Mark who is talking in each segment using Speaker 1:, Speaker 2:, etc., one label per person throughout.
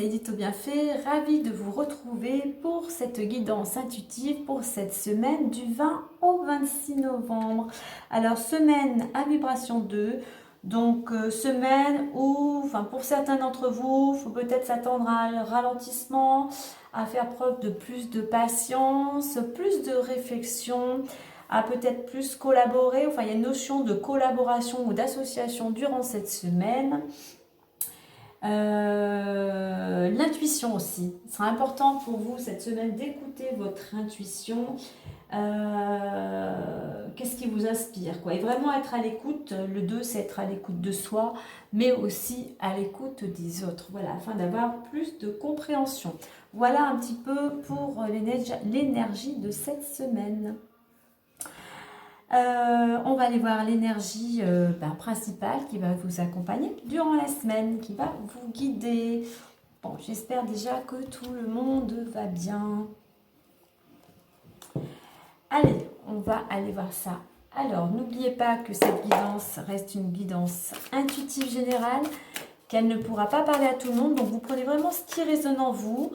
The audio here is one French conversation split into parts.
Speaker 1: Édito Bienfait, ravie de vous retrouver pour cette guidance intuitive pour cette semaine du 20 au 26 novembre. Alors, semaine à vibration 2, donc semaine où, pour certains d'entre vous, il faut peut-être s'attendre à un ralentissement, à faire preuve de plus de patience, plus de réflexion, à peut-être plus collaborer. Il y a une notion de collaboration ou d'association durant cette semaine. L'intuition aussi. Il sera important pour vous cette semaine d'écouter votre intuition. Qu'est-ce qui vous inspire, quoi. Et vraiment être à l'écoute. Le 2, c'est être à l'écoute de soi, mais aussi à l'écoute des autres. Voilà, afin d'avoir plus de compréhension. Voilà un petit peu pour l'énergie de cette semaine. On va aller voir l'énergie principale qui va vous accompagner durant la semaine, qui va vous guider. Bon, j'espère déjà que tout le monde va bien. Allez, on va aller voir ça. Alors, n'oubliez pas que cette guidance reste une guidance intuitive générale, qu'elle ne pourra pas parler à tout le monde. Donc, vous prenez vraiment ce qui résonne en vous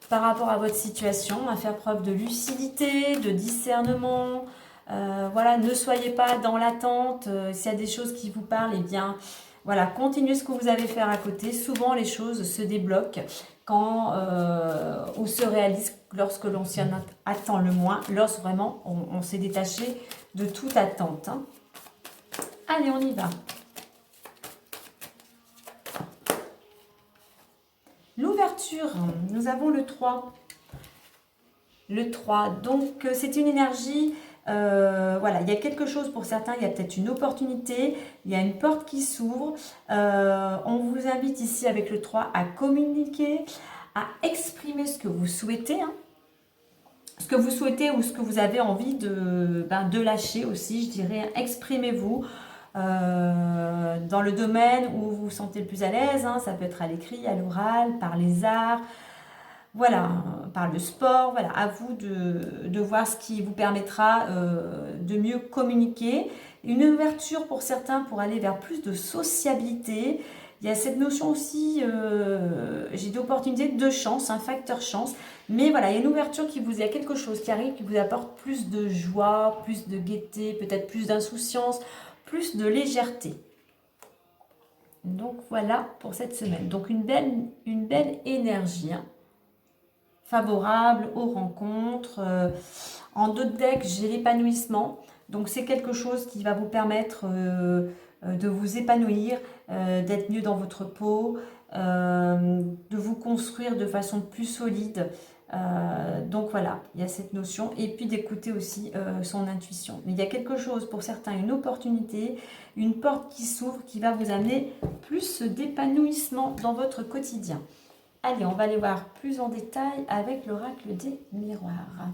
Speaker 1: par rapport à votre situation, à faire preuve de lucidité, de discernement. Voilà, ne soyez pas dans l'attente. S'il y a des choses qui vous parlent, eh bien, voilà, continuez ce que vous avez fait à côté. Souvent, les choses se débloquent quand ou se réalisent lorsque l'on s'y en attend le moins, lorsque vraiment on s'est détaché de toute attente. Hein. Allez, on y va. L'ouverture, nous avons le 3. Le 3, donc c'est une énergie... voilà, il y a quelque chose pour certains, il y a peut-être une opportunité, il y a une porte qui s'ouvre. On vous invite ici avec le 3 à communiquer, à exprimer ce que vous souhaitez, hein. Ce que vous souhaitez ou ce que vous avez envie de lâcher aussi, je dirais. Exprimez-vous dans le domaine où vous vous sentez le plus à l'aise, hein. Ça peut être à l'écrit, à l'oral, par les arts. Voilà, par le sport, voilà, à vous de voir ce qui vous permettra de mieux communiquer. Une ouverture pour certains pour aller vers plus de sociabilité. Il y a cette notion aussi, j'ai d'opportunités, de chance, un facteur chance. Mais voilà, il y a une ouverture il y a quelque chose qui arrive qui vous apporte plus de joie, plus de gaieté, peut-être plus d'insouciance, plus de légèreté. Donc voilà pour cette semaine. Donc une belle énergie, hein. Favorable aux rencontres. En d'autres decks, j'ai l'épanouissement. Donc c'est quelque chose qui va vous permettre de vous épanouir, d'être mieux dans votre peau, de vous construire de façon plus solide. Donc voilà, il y a cette notion. Et puis d'écouter aussi son intuition. Mais il y a quelque chose pour certains, une opportunité, une porte qui s'ouvre, qui va vous amener plus d'épanouissement dans votre quotidien. Allez, on va aller voir plus en détail avec l'oracle des miroirs.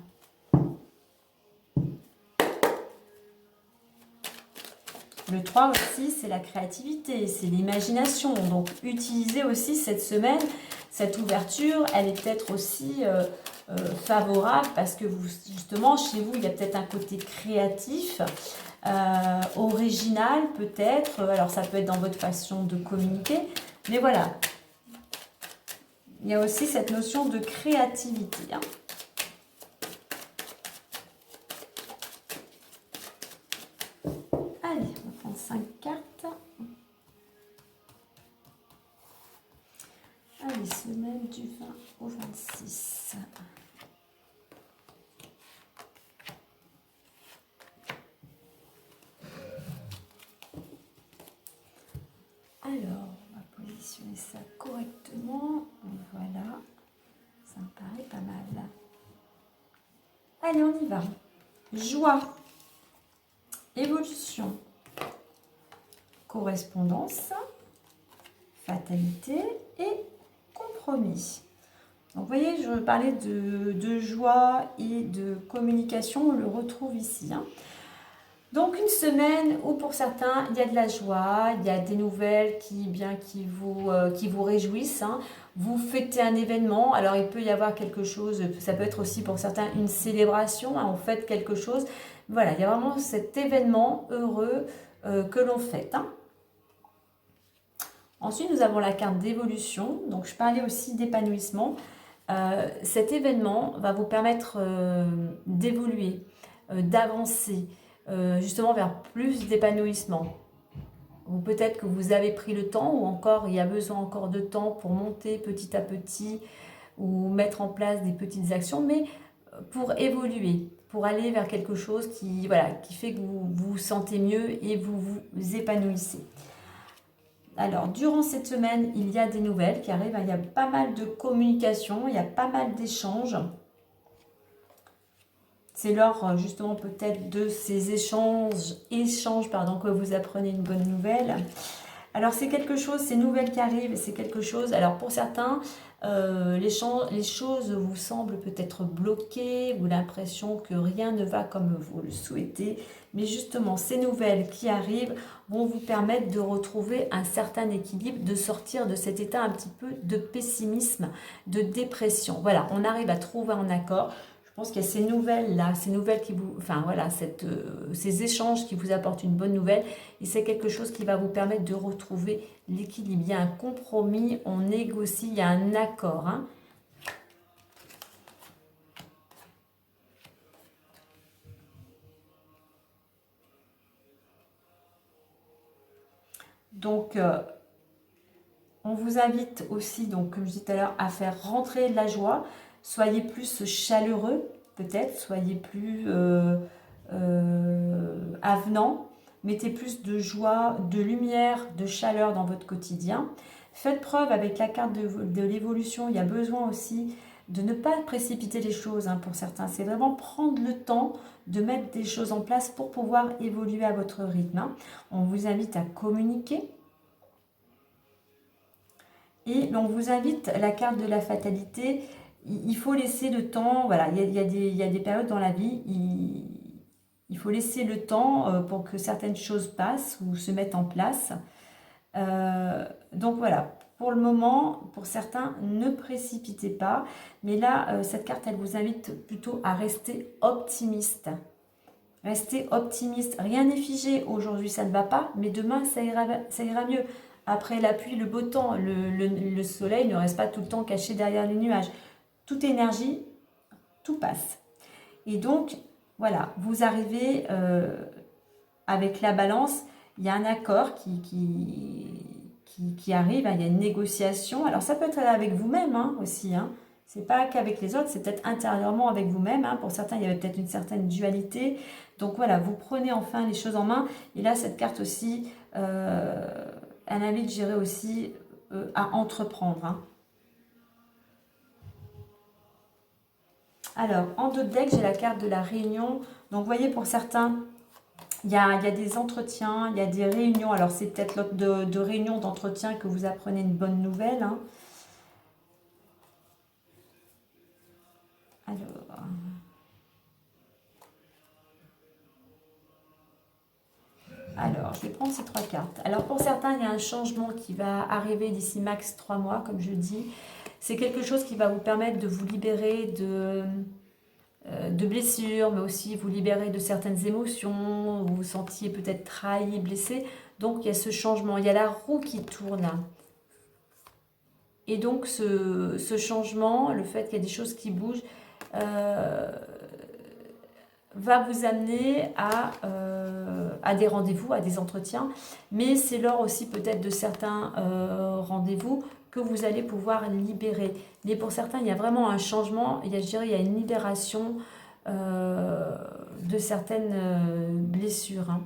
Speaker 1: Le 3 aussi, c'est la créativité, c'est l'imagination. Donc, utilisez aussi cette semaine, cette ouverture, elle est peut-être aussi favorable parce que vous, justement, chez vous, il y a peut-être un côté créatif, original peut-être. Alors, ça peut être dans votre façon de communiquer, mais voilà. Il y a aussi cette notion de créativité. Hein. Allez, on prend 5 cartes. Allez, semaine du 20 au 26. Alors, on va positionner ça correctement. Voilà, ça me paraît pas mal. Allez, on y va. Joie, évolution, correspondance, fatalité et compromis. Donc, vous voyez, je parlais de joie et de communication, on le retrouve ici. Hein. Donc une semaine où pour certains il y a de la joie, il y a des nouvelles qui vous réjouissent. Hein. Vous fêtez un événement, alors il peut y avoir quelque chose, ça peut être aussi pour certains une célébration, hein, on fête quelque chose. Voilà, il y a vraiment cet événement heureux que l'on fête. Hein. Ensuite, nous avons la carte d'évolution. Donc, je parlais aussi d'épanouissement. Cet événement va vous permettre d'évoluer, d'avancer, justement vers plus d'épanouissement. Ou peut-être que vous avez pris le temps, ou encore il y a besoin encore de temps pour monter petit à petit, ou mettre en place des petites actions, mais pour évoluer, pour aller vers quelque chose qui, voilà, qui fait que vous vous sentez mieux et vous vous épanouissez. Alors, durant cette semaine, il y a des nouvelles qui arrivent, il y a pas mal de communication, il y a pas mal d'échanges. C'est lors justement peut-être de ces échanges pardon, que vous apprenez une bonne nouvelle. Alors c'est quelque chose, ces nouvelles qui arrivent, c'est quelque chose, alors pour certains, les choses vous semblent peut-être bloquées, ou l'impression que rien ne va comme vous le souhaitez, mais justement ces nouvelles qui arrivent vont vous permettre de retrouver un certain équilibre, de sortir de cet état un petit peu de pessimisme, de dépression. Voilà, on arrive à trouver un accord. Je pense qu'il y a ces nouvelles-là, ces nouvelles qui vous... Enfin voilà, ces échanges qui vous apportent une bonne nouvelle. Et c'est quelque chose qui va vous permettre de retrouver l'équilibre. Il y a un compromis, on négocie, il y a un accord. Hein. Donc, on vous invite aussi, donc, comme je disais tout à l'heure, à faire rentrer de la joie. Soyez plus chaleureux, peut-être. Soyez plus avenant. Mettez plus de joie, de lumière, de chaleur dans votre quotidien. Faites preuve avec la carte de l'évolution. Il y a besoin aussi de ne pas précipiter les choses hein, pour certains. C'est vraiment prendre le temps de mettre des choses en place pour pouvoir évoluer à votre rythme. Hein. On vous invite à communiquer. Et on vous invite, la carte de la fatalité, il faut laisser le temps, voilà, il y a des périodes dans la vie, il faut laisser le temps pour que certaines choses passent ou se mettent en place. Donc voilà, pour le moment, pour certains, ne précipitez pas. Mais là, cette carte, elle vous invite plutôt à rester optimiste. Restez optimiste. Rien n'est figé. Aujourd'hui, ça ne va pas, mais demain, ça ira mieux. Après la pluie, le beau temps, le soleil ne reste pas tout le temps caché derrière les nuages. Toute énergie, tout passe. Et donc, voilà, vous arrivez avec la balance, il y a un accord qui arrive, hein, il y a une négociation. Alors, ça peut être avec vous-même hein, aussi. Hein. C'est pas qu'avec les autres, c'est peut-être intérieurement avec vous-même. Hein. Pour certains, il y avait peut-être une certaine dualité. Donc voilà, vous prenez enfin les choses en main. Et là, cette carte aussi, elle invite, je dirais aussi, à entreprendre. Hein. Alors, en dos de deck, j'ai la carte de la réunion. Donc, vous voyez, pour certains, il y a des entretiens, il y a des réunions. Alors, c'est peut-être lors de réunions d'entretien que vous apprenez une bonne nouvelle. Hein. Alors, je vais prendre ces trois cartes. Alors, pour certains, il y a un changement qui va arriver d'ici max 3 mois, comme je dis. C'est quelque chose qui va vous permettre de vous libérer de blessures, mais aussi vous libérer de certaines émotions, vous vous sentiez peut-être trahi, blessé. Donc, il y a ce changement. Il y a la roue qui tourne. Et donc, ce changement, le fait qu'il y a des choses qui bougent, va vous amener à des rendez-vous, à des entretiens, mais c'est lors aussi peut-être de certains rendez-vous que vous allez pouvoir libérer. Mais pour certains, il y a vraiment un changement, je dirais, il y a une libération de certaines blessures, hein.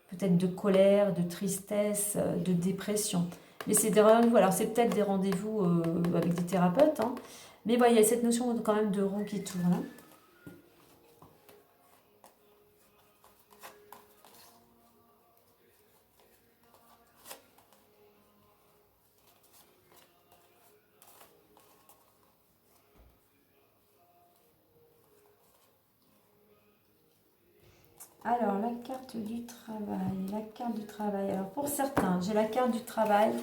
Speaker 1: Peut-être de colère, de tristesse, de dépression. Mais c'est des rendez-vous, alors c'est peut-être des rendez-vous avec des thérapeutes, hein. Mais voilà, il y a cette notion quand même de roue qui tourne, hein. Alors, la carte du travail, la carte du travail. Alors, pour certains, j'ai la carte du travail.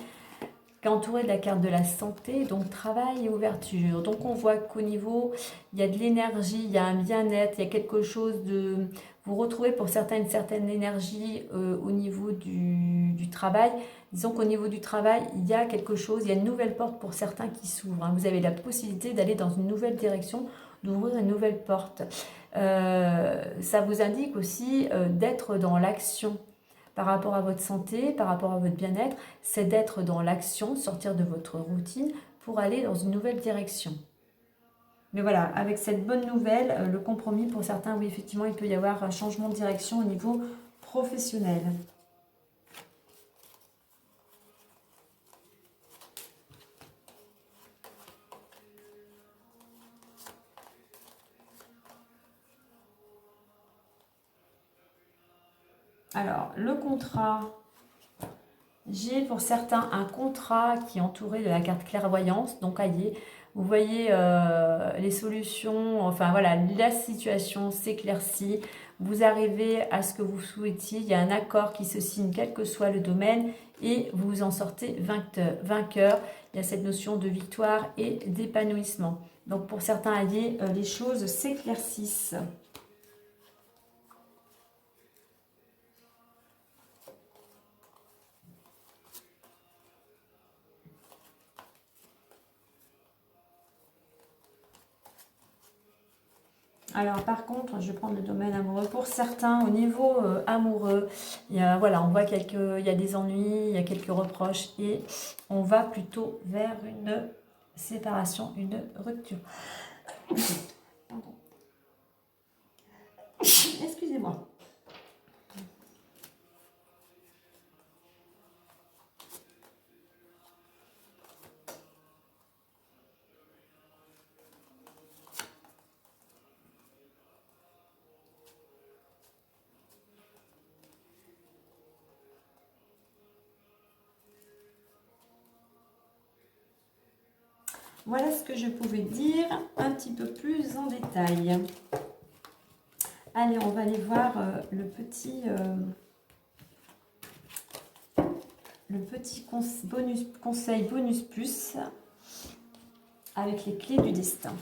Speaker 1: qui est entouré de la carte de la santé, donc travail et ouverture. Donc on voit qu'au niveau, il y a de l'énergie, il y a un bien-être, il y a quelque chose de... Vous retrouvez pour certains une certaine énergie au niveau du travail. Disons qu'au niveau du travail, il y a quelque chose, il y a une nouvelle porte pour certains qui s'ouvre. Hein. Vous avez la possibilité d'aller dans une nouvelle direction, d'ouvrir une nouvelle porte. Ça vous indique aussi d'être dans l'action par rapport à votre santé, par rapport à votre bien-être, c'est d'être dans l'action, sortir de votre routine pour aller dans une nouvelle direction. Mais voilà, avec cette bonne nouvelle, le compromis pour certains, oui, effectivement, il peut y avoir un changement de direction au niveau professionnel. Alors, le contrat, j'ai pour certains un contrat qui est entouré de la carte clairvoyance. Donc, vous voyez les solutions, enfin voilà, la situation s'éclaircit. Vous arrivez à ce que vous souhaitiez. Il y a un accord qui se signe, quel que soit le domaine, et vous en sortez vainqueur. Il y a cette notion de victoire et d'épanouissement. Donc, pour certains alliés, les choses s'éclaircissent. Alors par contre, je vais prendre le domaine amoureux. Pour certains, au niveau amoureux, voilà, on voit il y a des ennuis, il y a quelques reproches et on va plutôt vers une séparation, une rupture. Pardon. Excusez-moi. Voilà ce que je pouvais dire un petit peu plus en détail. Allez, on va aller voir le petit conseil bonus plus avec les clés du destin.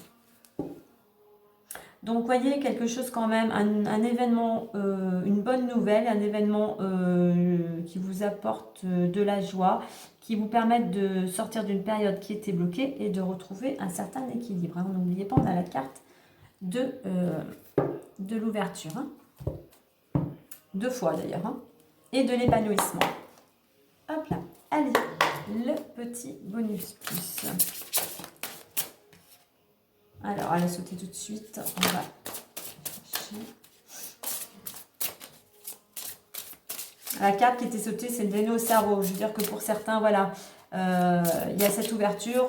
Speaker 1: Donc, voyez, quelque chose quand même, un événement, une bonne nouvelle, un événement qui vous apporte de la joie, qui vous permette de sortir d'une période qui était bloquée et de retrouver un certain équilibre. Hein. N'oubliez pas, on a la carte de l'ouverture. Hein. 2 fois d'ailleurs. Hein. Et de l'épanouissement. Hop là. Allez, le petit bonus plus. Alors, elle a sauté tout de suite. On va chercher. La carte qui était sautée, c'est le vélo au cerveau. Je veux dire que pour certains, voilà, il y a cette ouverture.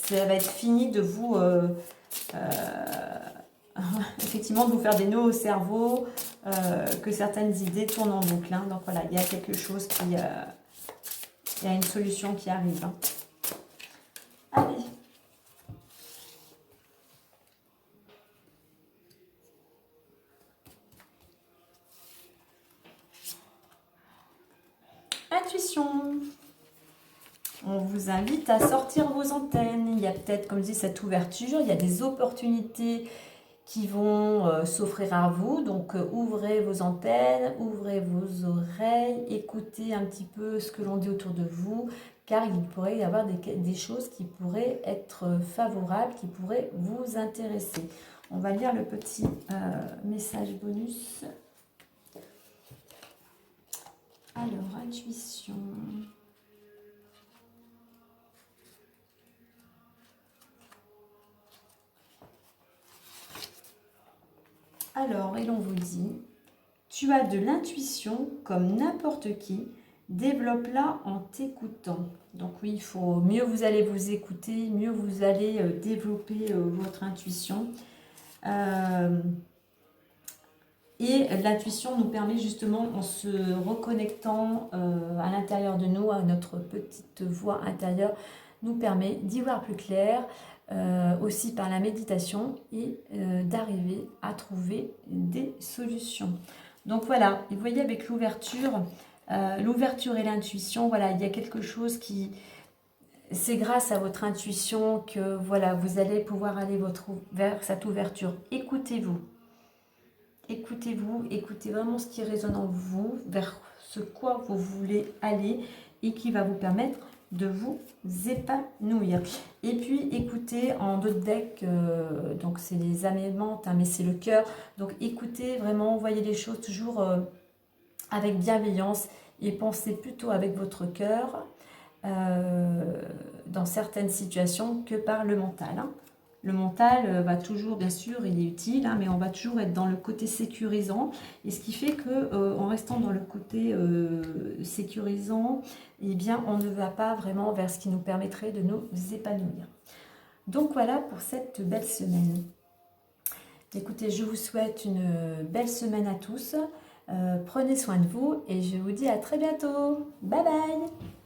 Speaker 1: Ça va être fini de vous... effectivement, de vous faire des nœuds au cerveau, que certaines idées tournent en boucle. Hein. Donc voilà, il y a quelque chose qui... il y a une solution qui arrive. Hein. Allez. Intuition. On vous invite à sortir vos antennes. Il y a peut-être, comme je dis, cette ouverture. Il y a des opportunités qui vont s'offrir à vous. Donc, ouvrez vos antennes, ouvrez vos oreilles, écoutez un petit peu ce que l'on dit autour de vous, car il pourrait y avoir des choses qui pourraient être favorables, qui pourraient vous intéresser. On va lire le petit message bonus. Alors, intuition. Alors, et l'on vous dit, tu as de l'intuition comme n'importe qui, développe-la en t'écoutant. Donc oui, il faut mieux vous allez vous écouter, mieux vous allez développer votre intuition. Et l'intuition nous permet justement, en se reconnectant à l'intérieur de nous, à notre petite voix intérieure, nous permet d'y voir plus clair, aussi par la méditation, et d'arriver à trouver des solutions. Donc voilà, et vous voyez avec l'ouverture et l'intuition, voilà, il y a quelque chose qui c'est grâce à votre intuition que voilà, vous allez pouvoir aller vers cette ouverture. Écoutez-vous. Écoutez-vous, écoutez vraiment ce qui résonne en vous, vers ce quoi vous voulez aller et qui va vous permettre de vous épanouir. Et puis écoutez en d'autres decks, donc c'est les amémantes, hein, mais c'est le cœur. Donc écoutez vraiment, voyez les choses toujours avec bienveillance et pensez plutôt avec votre cœur dans certaines situations que par le mental. Hein. Le mental va toujours, bien sûr, il est utile, hein, mais on va toujours être dans le côté sécurisant. Et ce qui fait que en restant dans le côté sécurisant, eh bien, on ne va pas vraiment vers ce qui nous permettrait de nous épanouir. Donc voilà pour cette belle semaine. Écoutez, je vous souhaite une belle semaine à tous. Prenez soin de vous et je vous dis à très bientôt. Bye bye!